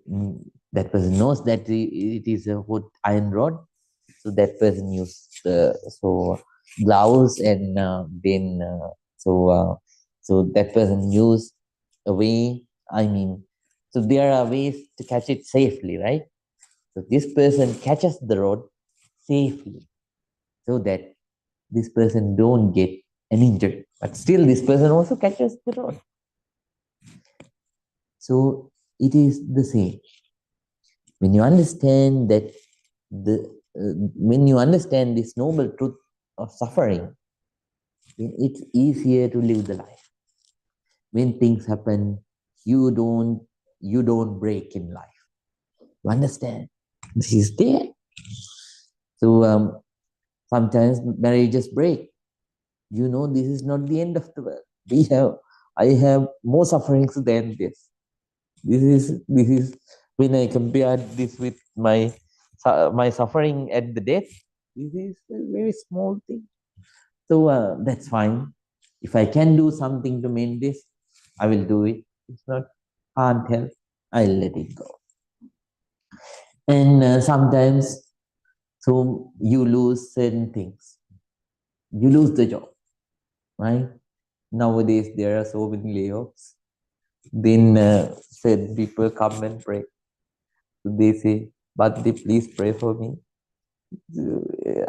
that person knows that it is a hot iron rod, so that person use gloves, and then so that person use a way. I mean, so there are ways to catch it safely, right? So this person catches the rod safely, so that this person don't get an injury. But still, this person also catches the rod. So it is the same. When you understand that when you understand this noble truth of suffering, then it's easier to live the life. When things happen, you don't break in life. You understand this is there. So sometimes marriages break. You know this is not the end of the world. I have more sufferings than this. This is when I compared this with my suffering at the death. This is a very small thing. So that's fine. If I can do something to mend this, I will do it. If not, can't help, I'll let it go. And sometimes So you lose certain things. You lose the job, right? Nowadays, there are so many layoffs. Then said people come and pray. So they say, but they please pray for me.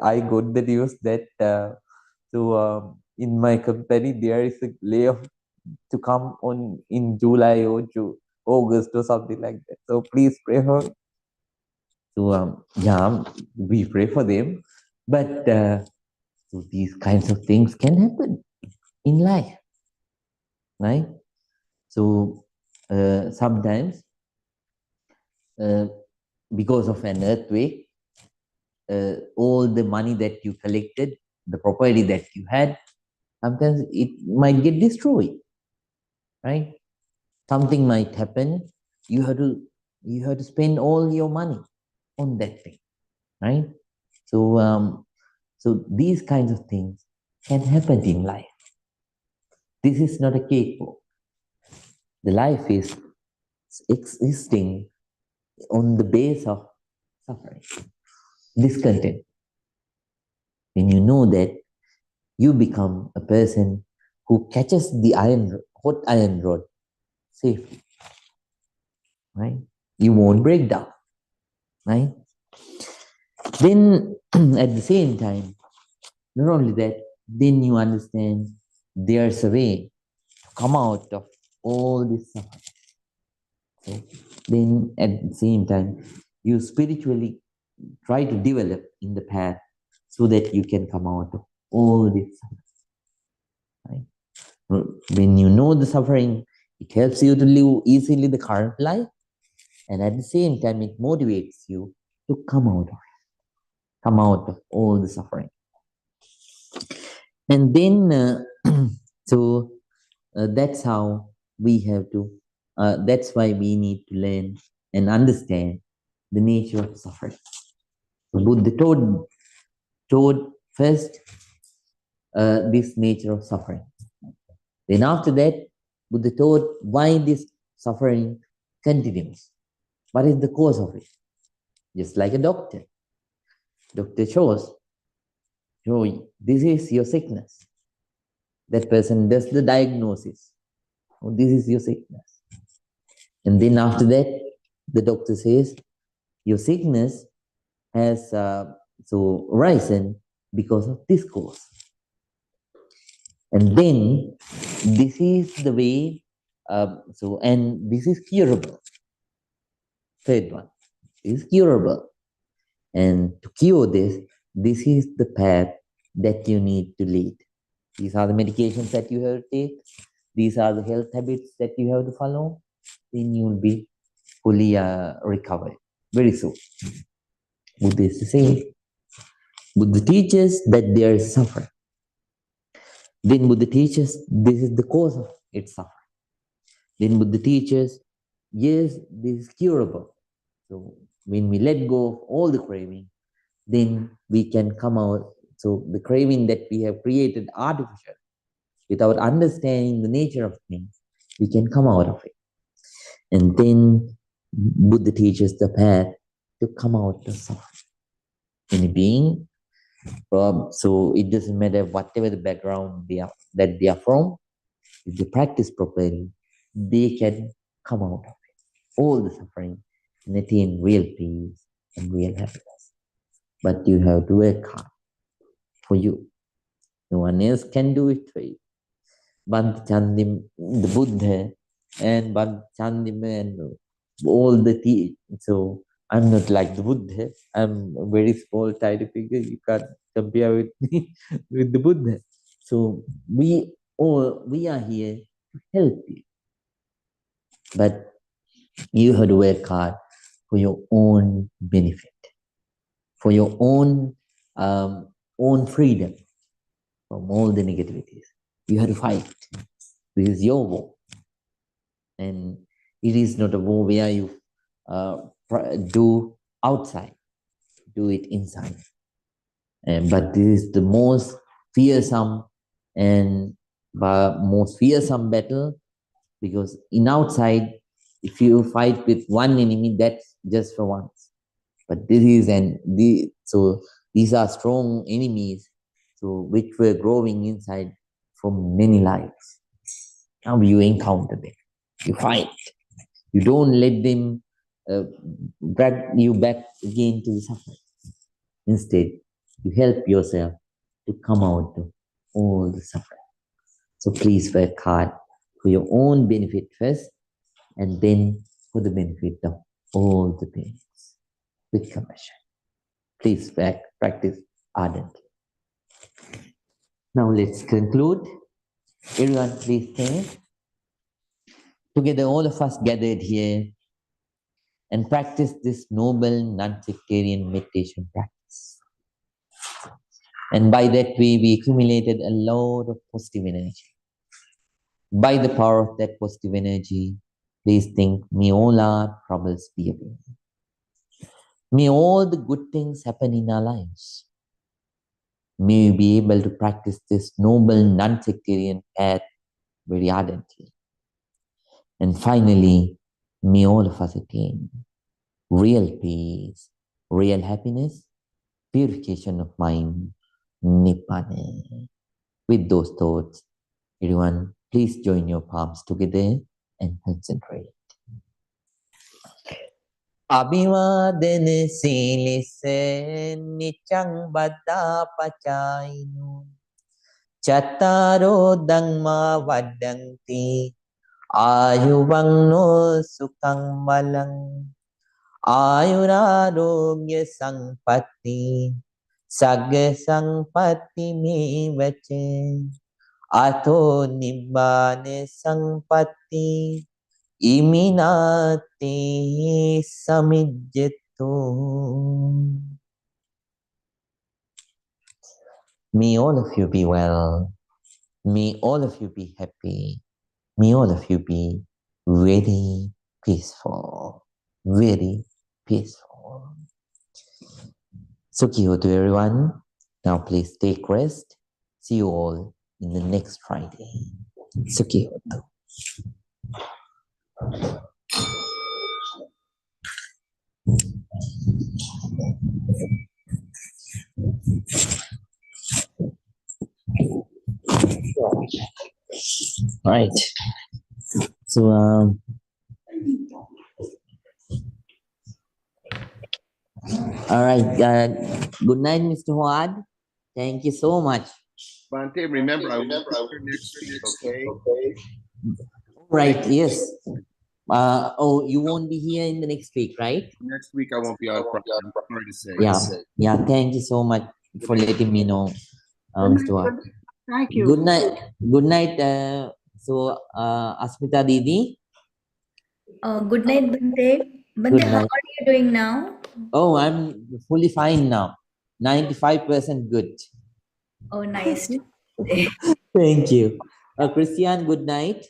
I got the news that in my company there is a layoff to come on in July or August or something like that. So please pray for me. So yeah, we pray for them, but so these kinds of things can happen in life, right? So sometimes uh, because of an earthquake, all the money that you collected, the property that you had, sometimes it might get destroyed, right? Something might happen. You have to spend all your money on that thing, right? So so these kinds of things can happen in life. This is not a cakewalk. The life is existing on the base of suffering, discontent. When you know that, you become a person who catches the hot iron rod safely, right? You won't break down, right? Then at the same time, not only that, then you understand there's a way to come out of all this suffering. So then at the same time, you spiritually try to develop in the path so that you can come out of all this suffering. Right? When you know the suffering, it helps you to live easily the current life, and at the same time, it motivates you to come out of all the suffering. And then, so that's how we have to, that's why we need to learn and understand the nature of suffering. Buddha told first this nature of suffering. Then after that, Buddha told why this suffering continues. What is the cause of it? Just like a doctor. Doctor shows, this is your sickness. That person does the diagnosis. Oh, this is your sickness. And then after that, the doctor says, your sickness has risen because of this cause. And then this is the way, and this is curable. Third one is curable. And to cure this is the path that you need to lead. These are the medications that you have to take. These are the health habits that you have to follow. Then you will be fully recovered very soon. Buddha is the same. Buddha teaches that there is suffering. Then Buddha teaches this is the cause of its suffering. Then Buddha teaches, yes, this is curable. So when we let go of all the craving, then we can come out. So the craving that we have created artificial, without understanding the nature of things, we can come out of it. And then Buddha teaches the path to come out of suffering. Any being, so it doesn't matter whatever the background that they are from, if they practice properly, they can come out of it. All the suffering and attain real peace and real happiness. But you have to work hard for you. No one else can do it for you. Chandim, the Buddha, and Chandim, and all the so I'm not like the Buddha. I'm a very small, tiny figure. You can't compare with me with the Buddha. So we are here to help you, but you have to work hard for your own benefit, for your own freedom from all the negativities. You have to fight. This is your war, and it is not a war where you do outside, do it inside. But this is the most fearsome and most fearsome battle, because in outside, if you fight with one enemy, that's just for once. But so these are strong enemies, so which were growing inside for many lives. Now you encounter them, you fight. You don't let them drag you back again to the suffering. Instead, you help yourself to come out of all the suffering. So please work hard for your own benefit first, and then for the benefit of all the beings with compassion. Please practice ardently. Now let's conclude. Everyone, please stand. Together, all of us gathered here and practice this noble non-sectarian meditation practice. And by that way, we accumulated a lot of positive energy. By the power of that positive energy, please think, may all our troubles be away. May all the good things happen in our lives. May we be able to practice this noble non-sectarian path very ardently. And finally, may all of us attain real peace, real happiness, purification of mind, nibbana. With those thoughts, everyone, please join your palms together and concentrate. Abhivadana silise nichang baddha pachainu chattaro dhamma vaddanti ayuvangno sukhang balang ayurarogya sampatti sagga sampatti mevache ato nibbane sampatti iminati samijjatu. May all of you be well. May all of you be happy. May all of you be very peaceful. Very peaceful. Sukhiho to everyone. Now please take rest. See you all in the next Friday. Sukhiho. All right. So, all right. Good night, Mr. Huad. Thank you so much. Bante, remember, I will be here next week, okay? Right. Yes. Oh, you won't be here in the next week, right? Next week I won't be on Friday. I'm sorry to say. Yeah. Yeah. Thank you so much for letting me know, Mr. Huad. Thank you. Good night. Good night. Asmita Didi. Good night, Bante. Bante, Good how night. are you doing now? Oh, I'm fully fine now. 95% good. Oh, nice. Thank you. Christian, good night.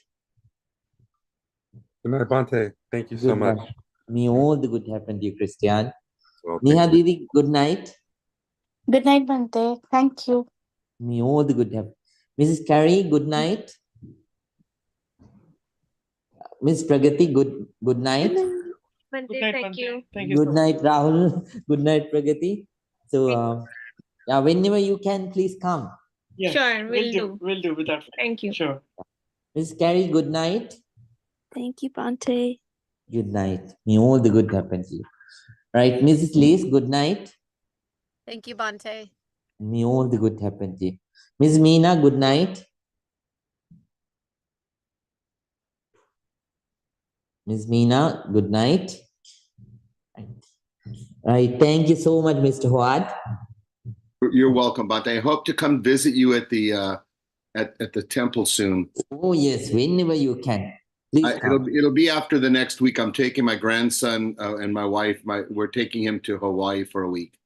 Good night, Bante. Thank you so Good much. night. May all the good happen to you, Christian. Well, Neha Didi, good night. Good night, Bante. Thank you. May all the good happen. Mrs. Carey, good night. Miss Pragati, good night. Bante, thank you. Good night, Rahul. Good night, Pragati. So, yeah, whenever you can, please come. Yeah, sure, we'll do. We'll do without. Thank you. Sure. Miss Carey, good night. Thank you, Bante. Good night. May all the good happen to you. Right, Mrs. Liz, good night. Thank you, Bante. May all the good happen to you. Miss Meena, good night. Miss Meena, good night. Right, thank you so much, Mr. Huad. You're welcome, Bante. I hope to come visit you at the temple soon. Oh yes, whenever you can. Please come. It'll be after the next week. I'm taking my grandson and my wife. We're taking him to Hawaii for a week.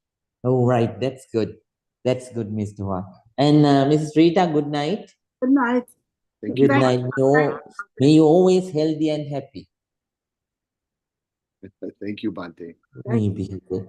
Oh right, that's good. That's good, Mr. Huad. And Mrs. Rita, good night. Good night. Thank you. Good night. May you always healthy and happy. Thank you, Bante. May you be healthy.